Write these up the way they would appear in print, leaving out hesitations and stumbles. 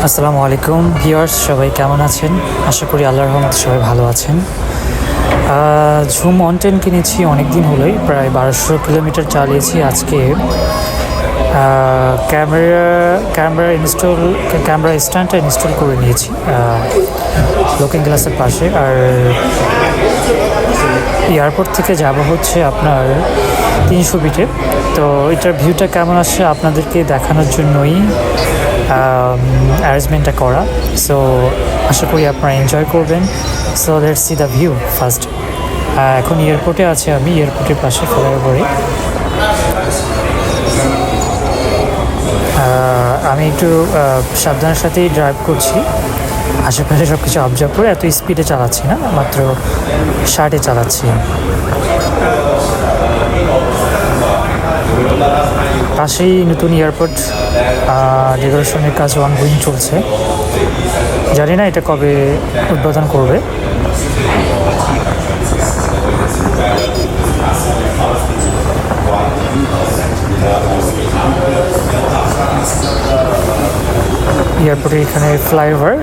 আসসালামু আলাইকুম ভিউয়ার্স, সবাই কেমন আছেন? আশা করি আল্লাহর রহমতে সবাই ভালো আছেন। ঝুম অন10 কিনেছি অনেক দিন হলোই, প্রায় 1200 কিলোমিটার চালিয়েছি। আজকে ক্যামেরা স্ট্যান্ডটা ইনস্টল করে নিয়েছি লুকিং গ্লাসের পাশে। আর এয়ারপোর্ট থেকে যাব হচ্ছে আপনার 300 ফিটে। তো এটার ভিউটা কেমন আসছে আপনাদেরকে দেখানোর জন্যই অ্যারেঞ্জমেন্টটা করা। সো আশা করি আপনারা এনজয় করবেন। So let's see the view first. এখন এয়ারপোর্টে আছে, আমি এয়ারপোর্টের পাশে ফ্লাইওভারে। আমি একটু সাবধানের সাথেই ড্রাইভ করছি, আশেপাশে সব কিছু অবজার্ভ করে। এত স্পিডে চালাচ্ছি না, মাত্র 60-এ চালাচ্ছি। পাশেই নতুন এয়ারপোর্ট, ডেকোরেশনের কাজ অনগোয়িং চলছে। জানি না এটা কবে উদ্বোধন করবে। এয়ারপোর্টে এখানে ফ্লাইওভার,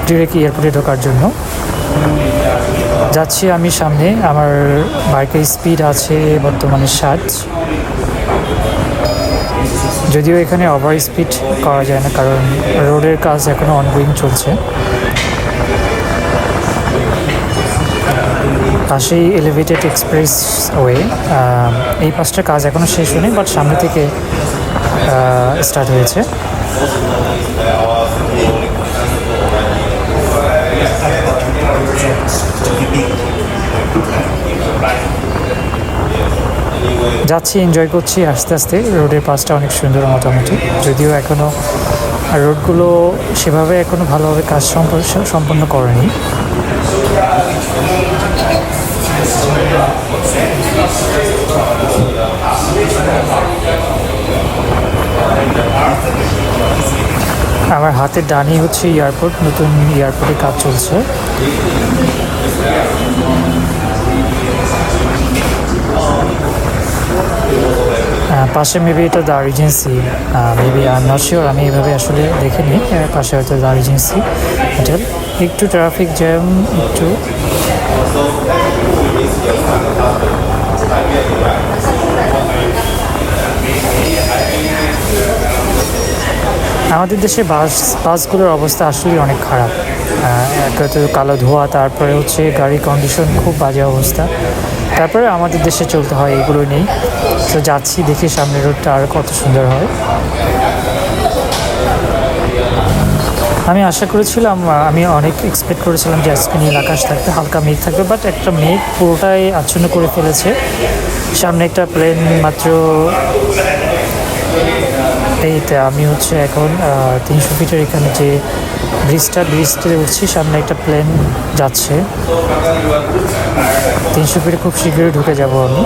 ডিরেক্ট এয়ারপোর্টে ঢোকার জন্য যাচ্ছি আমি সামনে। আমার বাইকের স্পিড আছে বর্তমানে 60। যদিও এখানে ওভার স্পিড করা যায় না, কারণ রোডের কাজ এখনও অনগোয়িং চলছে। পাশেই এলিভেটেড এক্সপ্রেস ওয়ে। এই পাশটার কাজ এখনও শেষ হয়নি, বাট সামনে থেকে স্টার্ট হয়েছে। যাচ্ছি, এনজয় করছি আস্তে আস্তে। রোডের পাশটা অনেক সুন্দর মোটামুটি, যদিও এখনও রোডগুলো সেভাবে এখনও ভালোভাবে কাজ সম্পন্ন করেনি। আমার হাতের ডানি হচ্ছে এয়ারপোর্ট, নতুন এয়ারপোর্টে কাজ চলছে। পাশে মেবি এটা the regency, maybe I am not sure, আমি এভাবে আসলে দেখিনি। পাশে হয়তো দ্য রিজেন্সি হোটেল। একটু ট্রাফিক জ্যাম, একটু আমাদের দেশে বাসগুলোর অবস্থা আসলে অনেক খারাপ। একটা তো কালো ধোঁয়া, তারপরে হচ্ছে গাড়ির কন্ডিশন খুব বাজে অবস্থা। তারপরে আমাদের দেশে চলতে হয়, এগুলো নেই। তো যাচ্ছি, দেখি সামনের রোডটা আর কত সুন্দর হয়। আমি আশা করেছিলাম, আমি অনেক এক্সপেক্ট করেছিলাম যে আজকে নীল আকাশ থাকবে, হালকা মেঘ থাকবে, বাট একটা মেঘ পুরোটাই আচ্ছন্ন করে ফেলেছে। সামনে একটা প্লেন মাত্র। এইতে আমি হচ্ছে এখন 300 ফিটের এখানে যে ব্রিজতে উঠছি, সামনে একটা প্লেন যাচ্ছে 300 ফিটে। খুব শীঘ্রই ঢুকে যাব আমি।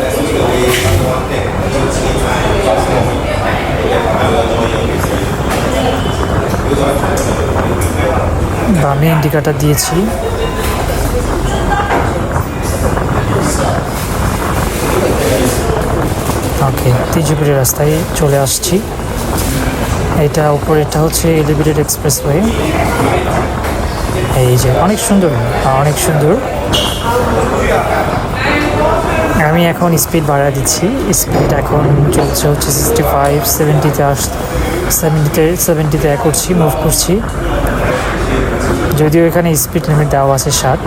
বামে ইন্ডিকেটর দিয়েছি। ওকে, 300 ফিটের রাস্তায় চলে আসছি। এটা উপরেরটা হচ্ছে এলিভেটেড এক্সপ্রেসওয়ে। এই যে অনেক সুন্দর, অনেক সুন্দর। আমি এখন স্পিড বাড়া দিচ্ছি। স্পিড এখন চলছে হচ্ছে 65, 70-তে করছি, মুভ করছি। যদিও এখানে স্পিড লিমিট দেওয়া আছে 60।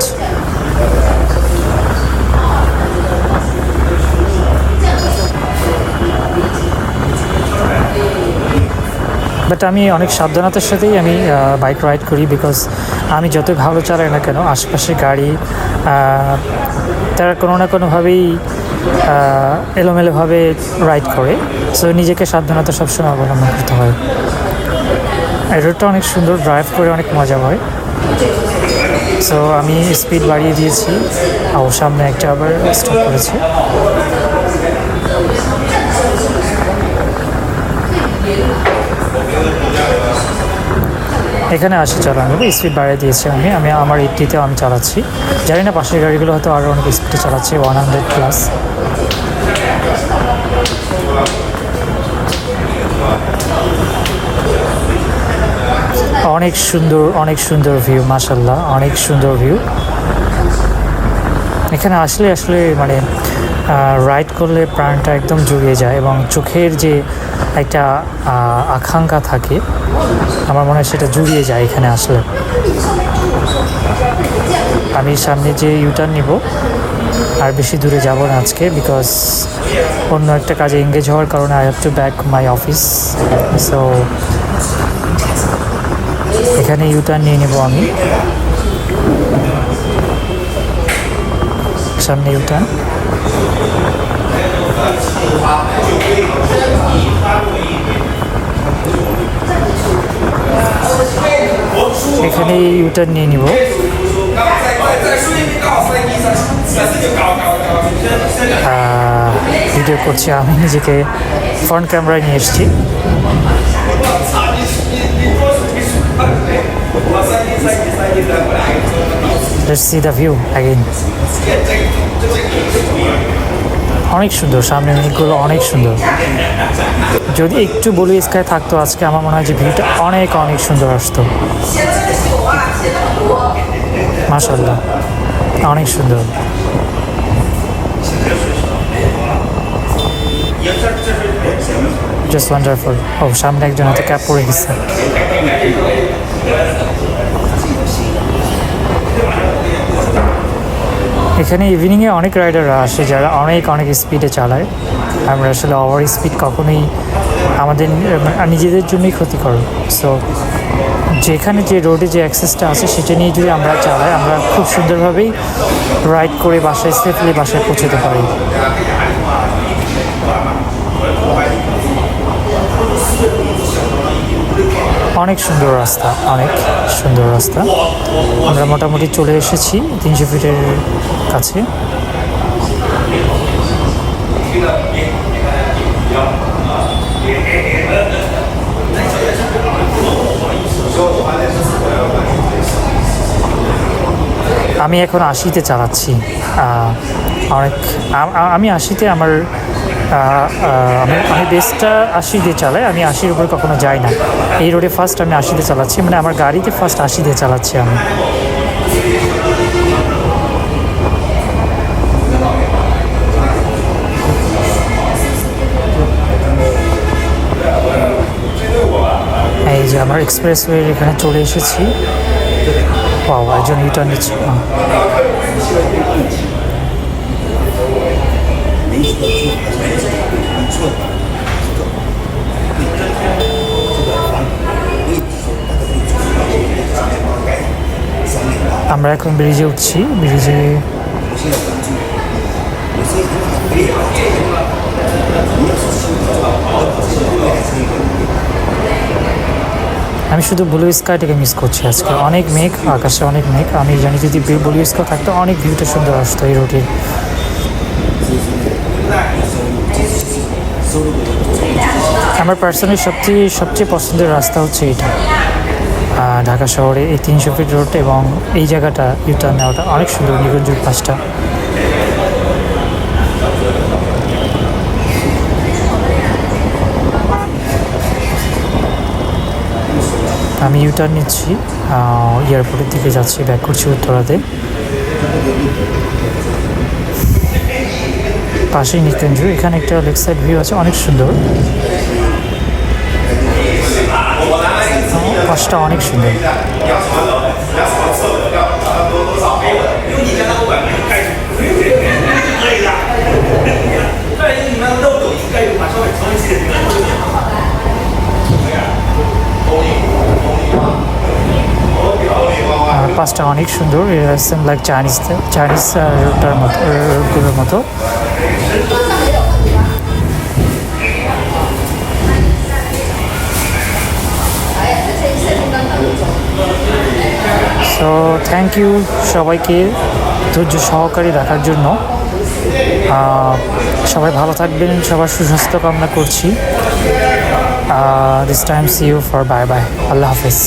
বাট আমি অনেক সাবধানতার সাথেই আমি বাইক রাইড করি, বিকজ আমি যতই ভালো চালাই না কেন, আশেপাশে গাড়ি তারা কোনো না কোনোভাবেই এলোমেলোভাবে রাইড করে। সো নিজেকে সাবধানতা সবসময় অবলম্বন করতে হয়। এই রোডটা অনেক সুন্দর, ড্রাইভ করে অনেক মজা হয়। সো আমি স্পিড বাড়িয়ে দিয়েছি, আর সামনে একটা আবার স্টপ করেছে। এখানে আসি চালানো, স্পিড বাড়িয়ে দিয়েছি আমি আমার 80-তে আমি চালাচ্ছি। জানি না পাশের গাড়িগুলো হয়তো আরও অনেক স্পিডে চালাচ্ছে, 100+। অনেক সুন্দর ভিউ, মাশাল্লাহ, অনেক সুন্দর ভিউ। এখানে আসলে মানে রাইড করলে প্রাণটা একদম জুড়িয়ে যায় এবং চোখের যে একটা আকাঙ্ক্ষা থাকে, আমার মনে হয় সেটা জুড়িয়ে যায় এখানে আসলে। আমি সামনে যে ইউটার্ন নিব, আর বেশি দূরে যাব না আজকে, বিকজ অন্য একটা কাজে এঙ্গেজ হওয়ার কারণে I have to back my office. So এখানে ইউটার্ন নিয়ে নেব আমি, সামনে ইউটার্ন। এখানে ইউটার্ন নিয়ে নিব। ভিডিও করছি, আমি নিজেকে ফ্রন্ট ক্যামেরায় নিয়ে এসেছি। Let's see the view again. অনেক সুন্দর, সামনে মেঘগুলো অনেক সুন্দর। যদি একটু ব্লু স্কাই থাকতো আজকে, আমার মনে হয় যে ভিউটা অনেক সুন্দর আসতো। মাশাআল্লাহ, অনেক সুন্দর। Just wonderful. ও, সামনে একজন হয়তো ক্যাপ পরে গেছে। এখানে ইভিনিংয়ে অনেক রাইডাররা আসে যারা অনেক স্পিডে চালায়। আমরা আসলে ওভার স্পিড কখনোই আমাদের নিজেদের জন্যই ক্ষতিকর। সো যেখানে যে রোডে যে অ্যাক্সেসটা আছে সেটা নিয়ে যদি আমরা চালাই, আমরা খুব সুন্দরভাবেই রাইড করে বাসায় সেফলি বাসায় পৌঁছতে পারি। অনেক সুন্দর রাস্তা, অনেক সুন্দর রাস্তা। আমরা মোটামুটি চলে এসেছি 300 ফিটের কাছে। আমি এখন 80-তে চালাচ্ছি। আমি 80-তে আমার আমি বেসটা 80 দিয়ে চালাই। আমি 80-র উপরে কখনো যাই না। এই রোডে ফার্স্ট আমি 80-তে চালাচ্ছি, মানে আমার গাড়িতে ফার্স্ট 80 দিয়ে চালাচ্ছি আমি। এই যে আমার এক্সপ্রেসওয়ের এখানে চলে এসেছি। ওয়াও, একজন ইউটার্ন নিচ্ছে। আমরা এখন ব্রিজে উঠছি। ব্রিজে আমি শুধু ব্লু স্কাইটাকে মিস করছি আজকে। অনেক মেঘ, আকাশে অনেক মেঘ। আমি জানি যদি ব্লু স্কাই থাকতো অনেক ভিউটা সুন্দর আসতো এই রোডে। আমার পার্সোনালি সবচেয়ে পছন্দের রাস্তা হচ্ছে এটা, ঢাকা শহরে এই 300 ফিট রোড এবং এই জায়গাটা ইউটার্ন নেওয়াটা অনেক সুন্দর। নিকুঞ্জুর পাশটা আমি ইউটার্ন নিচ্ছি, এয়ারপোর্টের দিকে যাচ্ছি, ব্যাক করছি উত্তরাতে। পাশেই নিকুঞ্জ, এখানে একটা লেক সাইড ভিউ আছে, অনেক সুন্দর। পাশটা অনেক সুন্দর। পাশটা অনেক সুন্দর, সেম লাইক চাইনিজ রোডটার মতো, রোডগুলোর মতো। সো থ্যাংক ইউ সবাইকে ধৈর্য সহকারে দেখার জন্য। সবাই ভালো থাকবেন, সবার সুস্বাস্থ্য কামনা করছি। This time see you for bye bye. আল্লাহ হাফিজ।